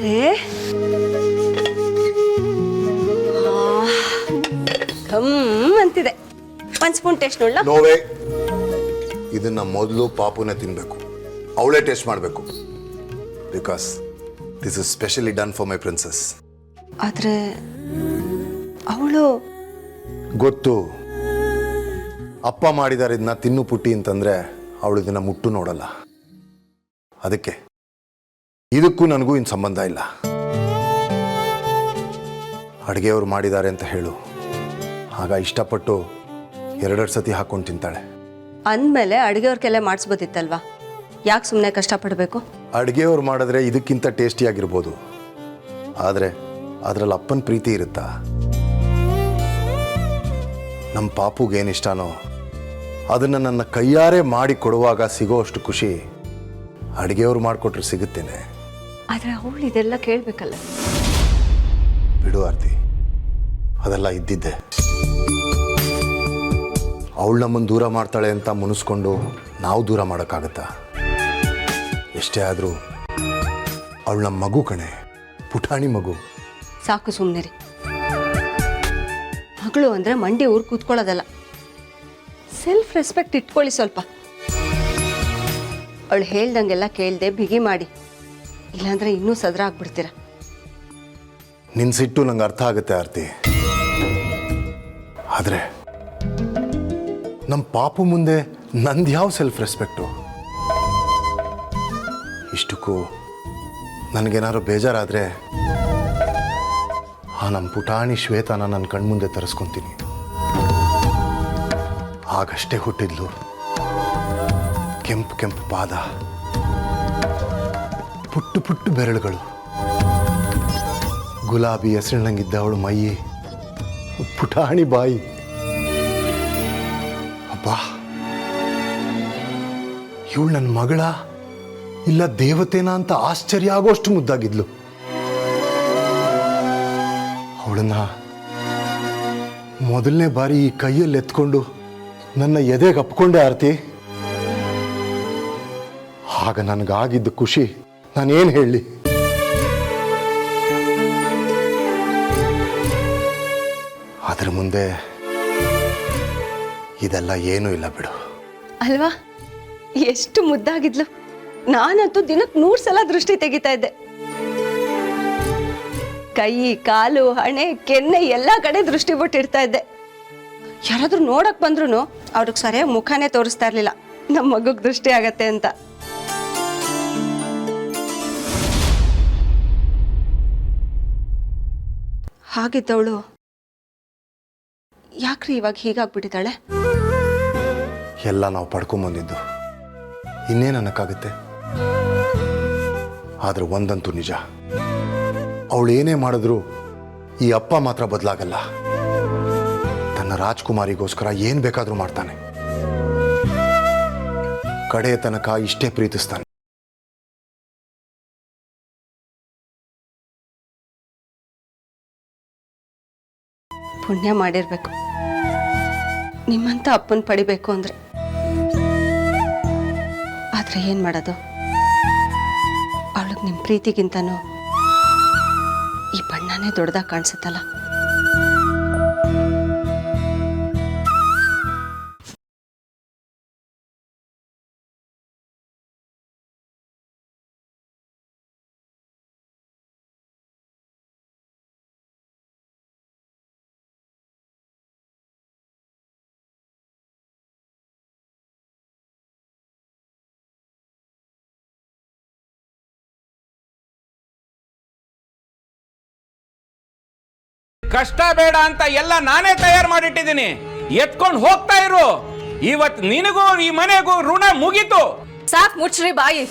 ಆದ್ರೆ ಅಂತಿದೆ. 1 spoon taste ನೋಡ್ಲಾ? ನೋವೇ. ಇದನ್ನ ಮೊದಲು ಪಾಪುನೇ ತಿನ್ಬೇಕು, ಅವಳೇ ಟೇಸ್ಟ್ ಮಾಡಬೇಕು. Because this is specially done for my princess. ಆದ್ರೆ ಅವಳು ಗೊತ್ತು, ಅಪ್ಪ ಮಾಡಿದಾರೆ ಇದನ್ನ ತಿನ್ನು ಪುಟ್ಟಿ ಅಂತಂದ್ರೆ ಅವಳು ಇದನ್ನ ಮುಟ್ಟು ನೋಡಲ್ಲ. ಅದಕ್ಕೆ ಇದಕ್ಕೂ ನನಗೂ ಇನ್ನು ಸಂಬಂಧ ಇಲ್ಲ. ಅಡುಗೆಯವ್ರು ಮಾಡಿದ್ದಾರೆ ಅಂತ ಹೇಳು, ಆಗ ಇಷ್ಟಪಟ್ಟು 2 ಸತಿ ಹಾಕೊಂಡು ತಿಂತಾಳೆ. ಅಂದಮೇಲೆ ಅಡುಗೆಯವ್ರ ಕೆಲ ಮಾಡಿಸ್ಬೋದಿತ್ತಲ್ವಾ? ಯಾಕೆ ಸುಮ್ಮನೆ ಕಷ್ಟಪಡಬೇಕು? ಅಡುಗೆಯವ್ರು ಮಾಡಿದ್ರೆ ಇದಕ್ಕಿಂತ ಟೇಸ್ಟಿಯಾಗಿರ್ಬೋದು, ಆದರೆ ಅದರಲ್ಲಿ ಅಪ್ಪನ ಪ್ರೀತಿ ಇರುತ್ತಾ? ನಮ್ಮ ಪಾಪುಗೇನಿಷ್ಟನೋ ಅದನ್ನು ನನ್ನ ಕೈಯಾರೆ ಮಾಡಿ ಕೊಡುವಾಗ ಸಿಗೋ ಅಷ್ಟು ಖುಷಿ ಅಡುಗೆಯವ್ರು ಮಾಡಿಕೊಟ್ರೆ ಸಿಗುತ್ತೇನೆ. ಆದರೆ ಅವಳು ಇದೆಲ್ಲ ಕೇಳಬೇಕಲ್ಲ. ಬಿಡು ಆರ್ತಿ, ಅದೆಲ್ಲ ಇದ್ದಿದ್ದೆ. ಅವಳು ನಮ್ಮನ್ನು ದೂರ ಮಾಡ್ತಾಳೆ ಅಂತ ಮುನಿಸ್ಕೊಂಡು ನಾವು ದೂರ ಮಾಡೋಕ್ಕಾಗತ್ತಾ? ಎಷ್ಟೇ ಆದರೂ ಅವಳು ನಮ್ಮ ಮಗು ಕಣೆ, ಪುಟಾಣಿ ಮಗು. ಸಾಕು ಸುಮ್ಮನೆ ರೀ. ಮಗಳು ಅಂದರೆ ಮಂಡಿ ಊರು ಕೂತ್ಕೊಳ್ಳೋದಲ್ಲ, ಸೆಲ್ಫ್ ರೆಸ್ಪೆಕ್ಟ್ ಇಟ್ಕೊಳ್ಳಿ ಸ್ವಲ್ಪ. ಅವಳು ಹೇಳ್ದಂಗೆಲ್ಲ ಕೇಳ್ದೆ ಬಿಗಿ ಮಾಡಿ, ಇಲ್ಲಾಂದ್ರೆ ಇನ್ನೂ ಸದ್ರ ಆಗ್ಬಿಡ್ತೀರ. ನಿನ್ನ ಸಿಟ್ಟು ನಂಗೆ ಅರ್ಥ ಆಗುತ್ತೆ ಆರ್ತಿ, ಆದರೆ ನಮ್ಮ ಪಾಪು ಮುಂದೆ ನಂದು ಯಾವ ಸೆಲ್ಫ್ ರೆಸ್ಪೆಕ್ಟು? ಇಷ್ಟಕ್ಕೂ ನನಗೇನಾದ್ರು ಬೇಜಾರಾದರೆ ಆ ನಮ್ಮ ಪುಟಾಣಿ ಶ್ವೇತಾನ ನನ್ನ ಕಣ್ಮುಂದೆ ತರಿಸ್ಕೊತೀನಿ. ಆಗಷ್ಟೇ ಹುಟ್ಟಿದ್ಲು, ಕೆಂಪು ಕೆಂಪು ಪಾದ, ಪುಟ್ಟು ಪುಟ್ಟು ಬೆರಳುಗಳು, ಗುಲಾಬಿ ಹೆಸರಿನಂಗಿದ್ದ ಅವಳು ಮೈ, ಪುಟಾಣಿ ಬಾಯಿ. ಅಬ್ಬಾ, ಇವಳು ನನ್ನ ಮಗಳ ಇಲ್ಲ ದೇವತೆನಾ ಅಂತ ಆಶ್ಚರ್ಯ ಆಗೋಷ್ಟು ಮುದ್ದಾಗಿದ್ಲು. ಅವಳನ್ನ ಮೊದಲನೇ ಬಾರಿ ಈ ಕೈಯಲ್ಲಿ ಎತ್ಕೊಂಡು ನನ್ನ ಎದೆಗೆ ಅಪ್ಕೊಂಡೆ ಆರ್ತಿ. ಆಗ ನನಗಾಗಿದ್ದ ಖುಷಿ ನಾನೇನು ಹೇಳಲಿ? ಅದರ ಮುಂದೆ ಇದೆಲ್ಲ ಏನೂ ಇಲ್ಲ ಬಿಡು. ಅಲ್ವಾ? ಎಷ್ಟು ಮುದ್ದಾಗಿದ್ಲು. ನಾನಂತೂ ದಿನಕ್ಕೆ 100 ಸಲ ದೃಷ್ಟಿ ತೆಗಿತಾ ಇದ್ದೆ. ಕೈ, ಕಾಲು, ಹಣೆ, ಕೆನ್ನೆ ಎಲ್ಲ ಕಡೆ ದೃಷ್ಟಿ ಬಿಟ್ಟಿಡ್ತಾ ಇದ್ದೆ. ಯಾರಾದ್ರೂ ನೋಡಕ್ ಬಂದ್ರು ಅವ್ರಿಗೆ ಸರಿಯಾಗಿ ಮುಖನೇ ತೋರಿಸ್ತಾ ಇರ್ಲಿಲ್ಲ, ನಮ್ಮ ಮಗುಗ್ ದೃಷ್ಟಿ ಆಗತ್ತೆ ಅಂತ. ಹಾಗಿದ್ದವಳು ಯಾಕ್ರಿ ಇವಾಗ ಹೀಗಾಗ್ಬಿಟ್ಟಿದ್ದಾಳೆ? ಎಲ್ಲ ನಾವು ಪಡ್ಕೊಂಬಂದಿದ್ದು, ಇನ್ನೇನು ಅನ್ನಕ್ಕಾಗುತ್ತೆ? ಆದ್ರೆ ಒಂದಂತೂ ನಿಜ, ಅವಳು ಏನೇ ಮಾಡಿದ್ರು ಈ ಅಪ್ಪ ಮಾತ್ರ ಬದಲಾಗಲ್ಲ. ತನ್ನ ರಾಜ್ಕುಮಾರಿಗೋಸ್ಕರ ಏನ್ ಬೇಕಾದ್ರೂ ಮಾಡ್ತಾನೆ, ಕಡೆಯ ತನಕ ಇಷ್ಟೇ ಪ್ರೀತಿಸ್ತಾನೆ. ಪುಣ್ಯ ಮಾಡಿರ್ಬೇಕು ನಿಮ್ಮಂತ ಅಪ್ಪನ ಪಡಿಬೇಕು ಅಂದ್ರೆ. ಆದ್ರೆ ಏನ್ ಮಾಡೋದು, ಅವಳಿಗೆ ನಿಮ್ಮ ಪ್ರೀತಿಗಿಂತನೂ ಈ ಬಣ್ಣನೇ ದೊಡ್ಡದಾಗಿ ಕಾಣಿಸುತ್ತಲ್ಲ. ಕಷ್ಟ ಬೇಡ ಅಂತ ಎಲ್ಲ ನಾನೇ ತಯಾರು ಮಾಡಿಟ್ಟಿದ್ದೀನಿ, ಎತ್ಕೊಂಡು ಹೋಗ್ತಾ ಇರು. ಇವತ್ತು ನಿನಗೂ ಈ ಮನೆಗೂ ಋಣ ಮುಗೀತು. ಸಾಕ್ ಮುಚ್ಚ್ರಿ ಬಾಯಿ.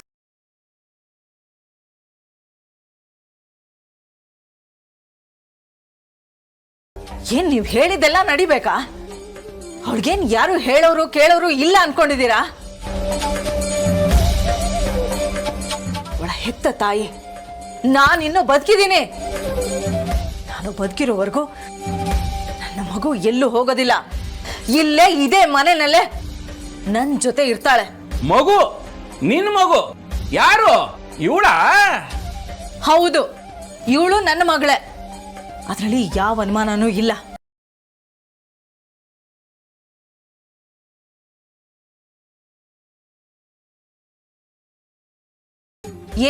ಏನ್ ನೀವ್ ಹೇಳಿದ್ದೆಲ್ಲ ನಡಿಬೇಕಾ? ಅವ್ಳಿಗೇನ್ ಯಾರು ಹೇಳೋರು ಕೇಳೋರು ಇಲ್ಲ ಅನ್ಕೊಂಡಿದ್ದೀರಾ? ಒಳ ಹೆತ್ತ ತಾಯಿ, ನಾನಿನ್ನು ಬದುಕಿದ್ದೀನಿ. ನಾನು ಬದುಕಿರೋವರೆಗೂ ನನ್ನ ಮಗು ಎಲ್ಲೂ ಹೋಗೋದಿಲ್ಲ, ಇಲ್ಲೇ ಇದೇ ಮನೆಯಲ್ಲೇ ನನ್ನ ಜೊತೆ ಇರ್ತಾಳೆ. ಮಗು? ನಿನ್ ಮಗು? ಯಾರು ಇವಳ? ಹೌದು, ಇವಳು ನನ್ನ ಮಗಳೇ, ಅದರಲ್ಲಿ ಯಾವ ಅನುಮಾನನೂ ಇಲ್ಲ.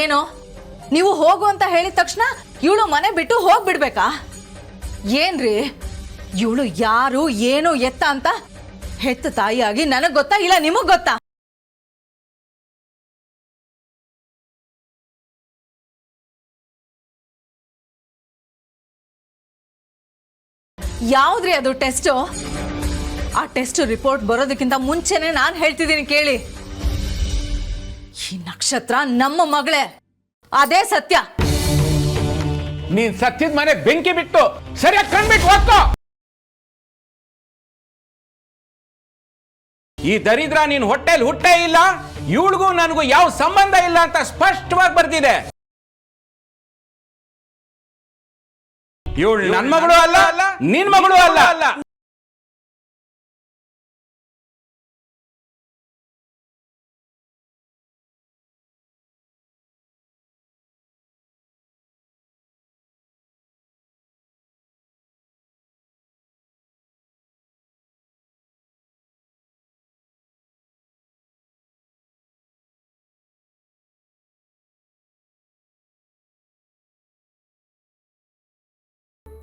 ಏನೋ ನೀವು ಹೋಗು ಅಂತ ಹೇಳಿದ ತಕ್ಷಣ ಇವಳು ಮನೆ ಬಿಟ್ಟು ಹೋಗ್ಬಿಡ್ಬೇಕಾ? ಏನ್ರಿ ಇವಳು ಯಾರು ಏನು ಎತ್ತ ಅಂತ ಹೆತ್ತ ತಾಯಿಯಾಗಿ ನನಗ್ ಗೊತ್ತಾ ಇಲ್ಲ ನಿಮಗ್ ಗೊತ್ತಾ? ಯಾವ್ದ್ರಿ ಅದು ಟೆಸ್ಟು? ಆ ಟೆಸ್ಟ್ ರಿಪೋರ್ಟ್ ಬರೋದಕ್ಕಿಂತ ಮುಂಚೆನೆ ನಾನು ಹೇಳ್ತಿದ್ದೀನಿ ಕೇಳಿ. ಈ ನಕ್ಷತ್ರ ನಮ್ಮ ಮಗಳೇ, ಅದೇ ಸತ್ಯ. ನೀನ್ ಸತ್ಯದ ಮನೆ ಬೆಂಕಿ ಬಿಟ್ಟು ಸರಿಯಾಗಿ ಕಂಡ್ಬಿಟ್ಟು ಹೋಗ್ಕೋ. ಈ ದರಿದ್ರ ನೀನ್ ಹೊಟ್ಟೆಲ್ ಹುಟ್ಟೇ ಇಲ್ಲ, ಇವಳಿಗೂ ನನಗೂ ಯಾವ ಸಂಬಂಧ ಇಲ್ಲ ಅಂತ ಸ್ಪಷ್ಟವಾಗಿ ಬರ್ದಿದೆ. ಇವಳು ನನ್ನ ಮಗಳು ಅಲ್ಲ, ನಿನ್ ಮಗಳು ಅಲ್ಲ.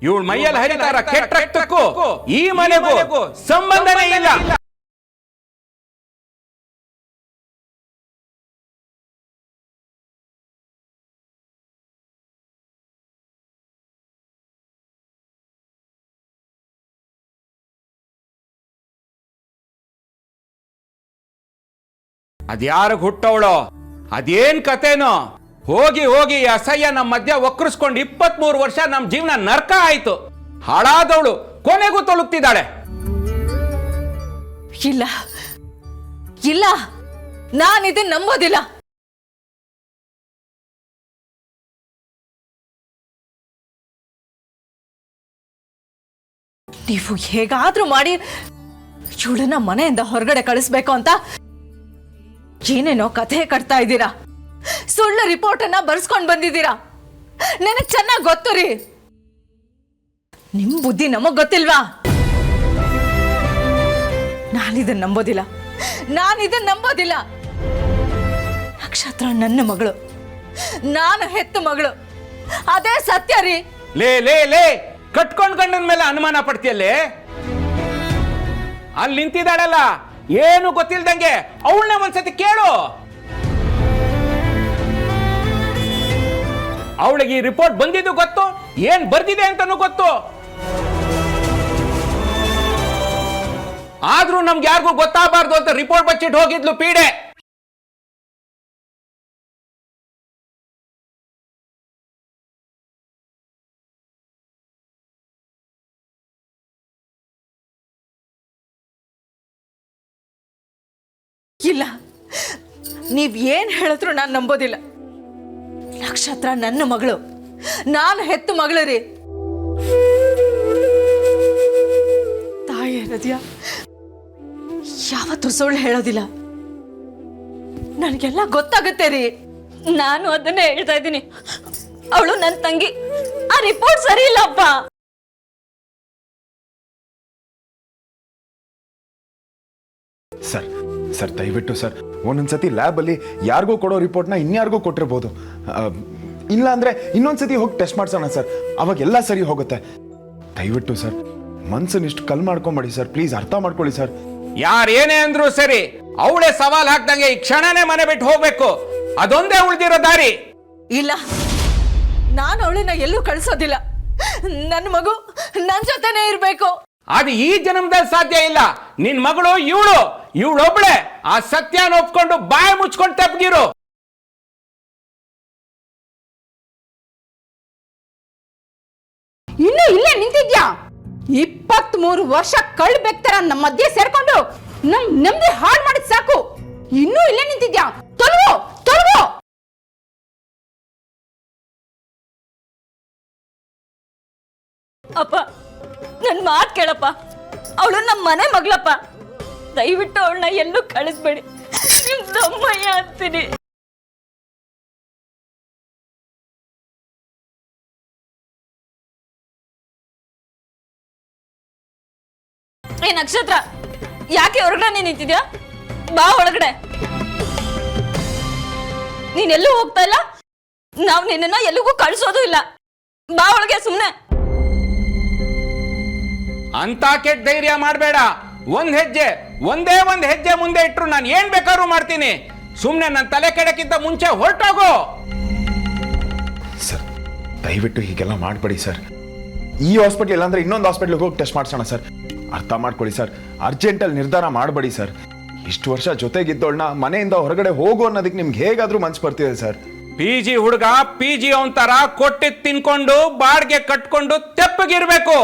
ಇವಳ ಮೈಯಲ್ಲಿ ಹರಿತಾರ ಕೆಟ್ಟ ರಕ್ತಕ್ಕೂ ಈ ಮನೆಗೂ ಸಂಬಂಧನೇ ಇಲ್ಲ. ಅದ್ಯಾರಿಗೆ ಹುಟ್ಟವಳೋ, ಅದೇನ್ ಕತೆನೋ, ಹೋಗಿ ಹೋಗಿ ಅಸಹ್ಯ ನಮ್ಮ ಮಧ್ಯ ಒಕ್ಕರಿಸ್ಕೊಂಡು 23 ವರ್ಷ ನಮ್ಮ ಜೀವನ ನರ್ಕ ಆಯ್ತು. ಹಾಳಾದವಳು ಕೊನೆಗೂ ತೊಲಗ್ತಿದ್ದಾಳೆ. ಇಲ್ಲ ಇಲ್ಲ, ನಾನಿದನ್ನ ನಂಬೋದಿಲ್ಲ. ನೀವು ಹೇಗಾದ್ರೂ ಮಾಡಿ ಇವಳನ್ನ ಮನೆಯಿಂದ ಹೊರಗಡೆ ಕಳಿಸ್ಬೇಕು ಅಂತ ಏನೇನೋ ಕಥೆ ಕಟ್ತಾ ಇದ್ದೀರಾ. ಸುಳ್ಳು ರಿಪೋರ್ಟ್ ಅನ್ನ ಬರ್ಸ್ಕೊಂಡ್ ಬಂದಿದ್ದೀರಾ. ನನಗ್ ಚೆನ್ನಾಗಿ ಗೊತ್ತು ರೀ. ನಿಮ್ ಬುದ್ಧಿ ನಮಗ್ ಗೊತ್ತಿಲ್ವಾ? ನಾನಿದನ್ನ ನಂಬೋದಿಲ್ಲ. ನಕ್ಷತ್ರ ನನ್ನ ಮಗಳು, ನಾನು ಹೆತ್ತ ಮಗಳು, ಅದೇ ಸತ್ಯ ರೀ. ಲೇ ಕಟ್ಕೊಂಡ್ ಗಂಡನ ಮೇಲೆ ಅನುಮಾನ ಪಡ್ತೀಯಲ್ಲೇ? ಅಲ್ಲಿ ನಿಂತಿದ್ದಾಳಲ್ಲ, ಏನು ಗೊತ್ತಿಲ್ದಂಗೆ ಅವಳನ್ನ ಒಂದ್ಸತಿ ಕೇಳು. ಅವಳಿಗೆ ಈ ರಿಪೋರ್ಟ್ ಬಂದಿದ್ದು ಗೊತ್ತು, ಏನ್ ಬರ್ದಿದೆ ಅಂತಾನು ಗೊತ್ತು. ಆದ್ರೂ ನಮ್ಗೆ ಯಾರಿಗೂ ಗೊತ್ತಾಗಬಾರ್ದು ಅಂತ ರಿಪೋರ್ಟ್ ಬಚ್ಚಿಟ್ಟು ಹೋಗಿದ್ಲು ಪೀಡೆ. ಇಲ್ಲ, ನೀವ್ ಏನ್ ಹೇಳಿದ್ರು ನಾನು ನಂಬೋದಿಲ್ಲ. ನಕ್ಷತ್ರ ನನ್ನ ಮಗಳು, ನಾನು ಹೆತ್ತು ಮಗಳು ರೀ. ತಾಯಿ ಹೃದಯ ಯಾವತ್ತೂ ಸುಳ್ಳು ಹೇಳೋದಿಲ್ಲ. ನನಗೆಲ್ಲ ಗೊತ್ತಾಗುತ್ತೆ ರೀ. ನಾನು ಅದನ್ನೇ ಹೇಳ್ತಾ ಇದ್ದೀನಿ. ಅವಳು ನನ್ನ ತಂಗಿ. ಆ ರಿಪೋರ್ಟ್ ಸರಿ ಇಲ್ಲಪ್ಪ. ಸರ್ ದಯವಿಟ್ಟು ಸರ್, ಒಂದೊಂದ್ಸತಿ ಲ್ಯಾಬಲ್ಲಿ ಯಾರಿಗೋ ಕೊಡೋ ರಿಪೋರ್ಟ್ನ ಇನ್ಯಾರಿಗೋ ಕೊಟ್ಟಿರ್ಬೋದು. ಇಲ್ಲ ಅಂದರೆ ಇನ್ನೊಂದ್ಸತಿ ಹೋಗಿ ಟೆಸ್ಟ್ ಮಾಡ್ಸೋಣ ಸರ್, ಅವಾಗೆಲ್ಲ ಸರಿ ಹೋಗುತ್ತೆ. ದಯವಿಟ್ಟು ಸರ್ ಮನ್ಸನ್ನ ಇಷ್ಟು ಕಲ್ ಮಾಡ್ಕೊಂಬೇಡಿ ಸರ್, ಪ್ಲೀಸ್ ಅರ್ಥ ಮಾಡ್ಕೊಳ್ಳಿ ಸರ್. ಯಾರೇನೇ ಅಂದ್ರು ಸರಿ, ಅವಳೇ ಸವಾಲ್ ಹಾಕ್ದಂಗೆ ಈ ಕ್ಷಣನೇ ಮನೆ ಬಿಟ್ಟು ಹೋಗ್ಬೇಕು. ಅದೊಂದೇ ಉಳಿದಿರೋ ದಾರಿ. ಇಲ್ಲ, ನಾನು ಅವಳನ್ನ ಎಲ್ಲೂ ಕಳಿಸೋದಿಲ್ಲ. ನನ್ನ ಮಗು ನನ್ನ ಜೊತೆನೇ ಇರ್ಬೇಕು. ಅದು ಈ ಜನ್ಮದಲ್ಲಿ ಸಾಧ್ಯ ಇಲ್ಲ. ನಿನ್ ಮಗಳು ಇವಳೊಬ್ಳೆ ಆ ಸತ್ಯನ ಒಪ್ಕೊಂಡು ಬಾಯಿ ಮುಚ್ಕೊಂಡು ತಪ್ಪಗಿರು. ಇನ್ನು ಇಲ್ಲೇ ನಿಂತಿದ್ಯಾ? 23 ವರ್ಷ ಕಳ್ಳ ಬೆಕ್ತರ ನಮ್ಮ ಮಧ್ಯೆ ಸೇರ್ಕೊಂಡು ನಮ್ ನೆಮ್ಮದಿ ಹಾಳು ಮಾಡಿದ್ ಸಾಕು. ಇನ್ನೂ ಇಲ್ಲೇ ನಿಂತಿದ್ಯಾ? ತೊಲಗು. ಅಪ್ಪ, ನನ್ ಮಾತು ಕೇಳಪ್ಪ. ಅವಳು ನಮ್ಮ ಮನೆ ಮಗಳಪ್ಪ. ದಯವಿಟ್ಟು ಅವಳನ್ನ ಎಲ್ಲೂ ಕಳಿಸ್ಬೇಡಿ. ನಿಮ್ ದಮ್ಮಯ್ಯ ಅಂತೀನಿ. ನಕ್ಷತ್ರ, ಯಾಕೆ ಹೊರಗಡೆ ನಿಂತಿದ್ಯಾ? ಬಾ ಒಳಗಡೆ. ನೀನೆಲ್ಲೂ ಹೋಗ್ತಾ ಇಲ್ಲ, ನಾವು ನಿನ್ನ ಎಲ್ಲಿಗೂ ಕಳ್ಸೋದು ಇಲ್ಲ. ಬಾ ಒಳಗೆ ಸುಮ್ನೆ. ಅಂತ ಕೆಟ್ಟ ಧೈರ್ಯ ಮಾಡಬೇಡ. ಒಂದೇ ಒಂದ್ ಹೆಜ್ಜೆ ಮುಂದೆ ಇಟ್ರು ನಾನು ಏನ್ ಬೇಕಾದ್ರೂ ಮಾಡ್ತೀನಿ. ಸುಮ್ನೆ ನನ್ನ ತಲೆ ಕೆಡಕ್ಕಿಂತ ಮುಂಚೆ ಹೊರಟೋಗು. ಸರ್ ದಯವಿಟ್ಟು ಹೀಗೆಲ್ಲ ಮಾಡಬೇಡಿ ಸರ್. ಈ ಹಾಸ್ಪಿಟ್ಲ್ ಇಲ್ಲಾಂದ್ರೆ ಇನ್ನೊಂದು ಹಾಸ್ಪಿಟ್ಲಿಗೆ ಹೋಗಿ ಟೆಸ್ಟ್ ಮಾಡಿಸೋಣ ಸರ್. ಅರ್ಥ ಮಾಡ್ಕೊಳ್ಳಿ ಸರ್, ಅರ್ಜೆಂಟಲ್ಲಿ ನಿರ್ಧಾರ ಮಾಡಬೇಡಿ ಸರ್. ಇಷ್ಟು ವರ್ಷ ಜೊತೆಗಿದ್ದೋಳ್ನ ಮನೆಯಿಂದ ಹೊರಗಡೆ ಹೋಗು ಅನ್ನೋದಕ್ಕೆ ನಿಮ್ಗೆ ಹೇಗಾದ್ರೂ ಮನ್ಸು ಬರ್ತಿದೆ ಸರ್. PG ಹುಡುಗ PG ಅವನ್ ತರ ಕೊಟ್ಟಿದ್ ತಿನ್ಕೊಂಡು ಬಾಡ್ಗೆ ಕಟ್ಕೊಂಡು ತೆಪ್ಪಗಿರ್ಬೇಕು.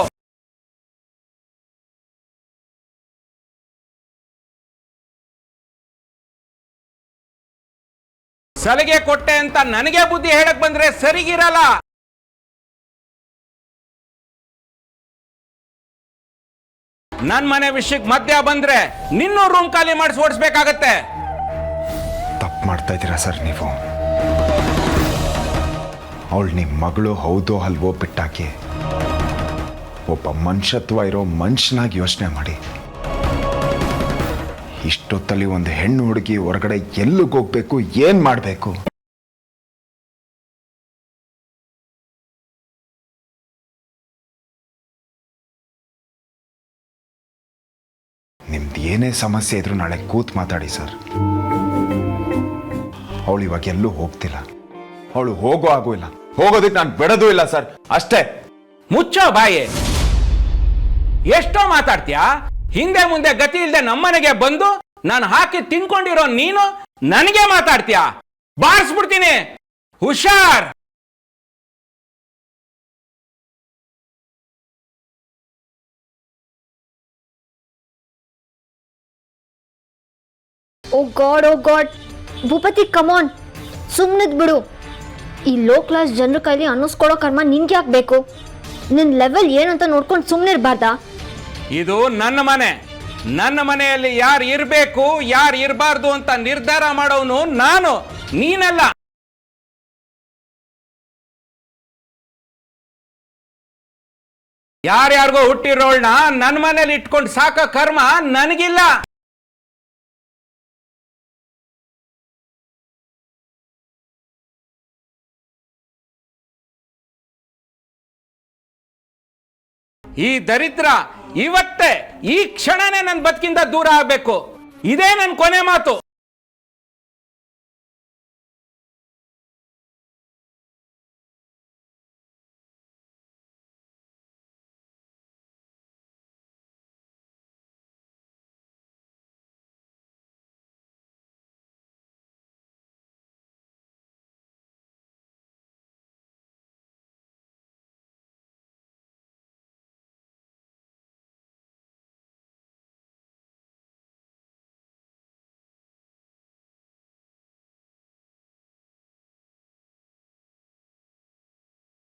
ಸಲಿಗೆ ಕೊಟ್ಟೆ ಅಂತ ನನಗೆ ಬುದ್ಧಿ ಹೇಳಕ್ ಬಂದ್ರೆ ಸರಿಗಿರಲ್ಲ. ನನ್ ಮನೆ ವಿಷಯಕ್ಕೆ ಮಧ್ಯ ಬಂದ್ರೆ ನಿನ್ನೂ ರೂಮ್ ಖಾಲಿ ಮಾಡಿಸಿ ಓಡಿಸ್ಬೇಕಾಗತ್ತೆ. ತಪ್ಪು ಮಾಡ್ತಾ ಇದ್ದೀರಾ ಸರ್ ನೀವು. ಅವಳು ನಿಮ್ಮ ಮಗಳು ಹೌದೋ ಅಲ್ವೋ ಬಿಟ್ಟಾಕಿ ಒಬ್ಬ ಮನುಷ್ಯತ್ವ ಇರೋ ಮನುಷ್ಯನಾಗಿ ಯೋಚನೆ ಮಾಡಿ. ಇಷ್ಟೊತ್ತಲ್ಲಿ ಒಂದು ಹೆಣ್ಣು ಹುಡುಗಿ ಹೊರಗಡೆ ಎಲ್ಲಿಗೆ ಹೋಗ್ಬೇಕು, ಏನ್ ಮಾಡಬೇಕು? ನಿಮ್ದು ಏನೇ ಸಮಸ್ಯೆ ಇದ್ರೂ ನಾಳೆ ಕೂತ್ ಮಾತಾಡಿ ಸರ್. ಅವಳು ಇವಾಗ ಎಲ್ಲೂ ಹೋಗ್ತಿಲ್ಲ, ಅವಳು ಹೋಗೋ ಆಗೂ ಇಲ್ಲ, ಹೋಗೋದಕ್ಕೆ ನಾನು ಬಿಡೋದು ಇಲ್ಲ ಸರ್. ಅಷ್ಟೇ. ಮುಚ್ಚೋ ಬಾಯಿ. ಎಷ್ಟೋ ಮಾತಾಡ್ತೀಯಾ? ಹಿಂದೆ ಮುಂದೆ ಗತಿ ಇಲ್ಲದೆ ನಮ್ಮನೆಗೆ ಬಂದು ನಾನು ಹಾಕಿ ತಿನ್ಕೊಂಡಿರೋ ನೀನು ನನಗೆ ಮಾತಾಡ್ತೀಯಾ? ಬಾರಿಸ್ಬಿಡ್ತೀನಿ, ಹುಷಾರ್. ಓ ಗಾಡ್ ಭೂಪತಿ ಕಮಾನ್, ಸುಮ್ಮನಿದ್ ಬಿಡು. ಈ ಲೋ ಕ್ಲಾಸ್ ಜನರ ಕೈಲಿ ಅನ್ನಿಸ್ಕೊಡೋ ಕರ್ಮ ನಿನ್ಗೆ ಯಾಕೆ ಬೇಕು? ನಿನ್ನ ಲೆವೆಲ್ ಏನಂತ ನೋಡ್ಕೊಂಡು ಸುಮ್ಮನೆ ಇರಬಾರ್ದಾ? ಇದು ನನ್ನ ಮನೆ. ನನ್ನ ಮನೆಯಲ್ಲಿ ಯಾರು ಇರಬೇಕು ಯಾರು ಇರಬಾರ್ದು ಅಂತ ನಿರ್ಧಾರ ಮಾಡೋನು ನಾನು, ನೀನಲ್ಲ. ಯಾರ್ಯಾರಿಗೋ ಹುಟ್ಟಿರೋಳ್ನ ನನ್ನ ಮನೇಲಿ ಇಟ್ಕೊಂಡು ಸಾಕ ಕರ್ಮ ನನಗಿಲ್ಲ. ಈ ದರಿದ್ರ ಇವತ್ತೇ ಈ ಕ್ಷಣನೇ ನನ್ನ ಬದುಕಿಂದ ದೂರ ಆಗ್ಬೇಕು. ಇದೇ ನನ್ನ ಕೊನೆ ಮಾತು.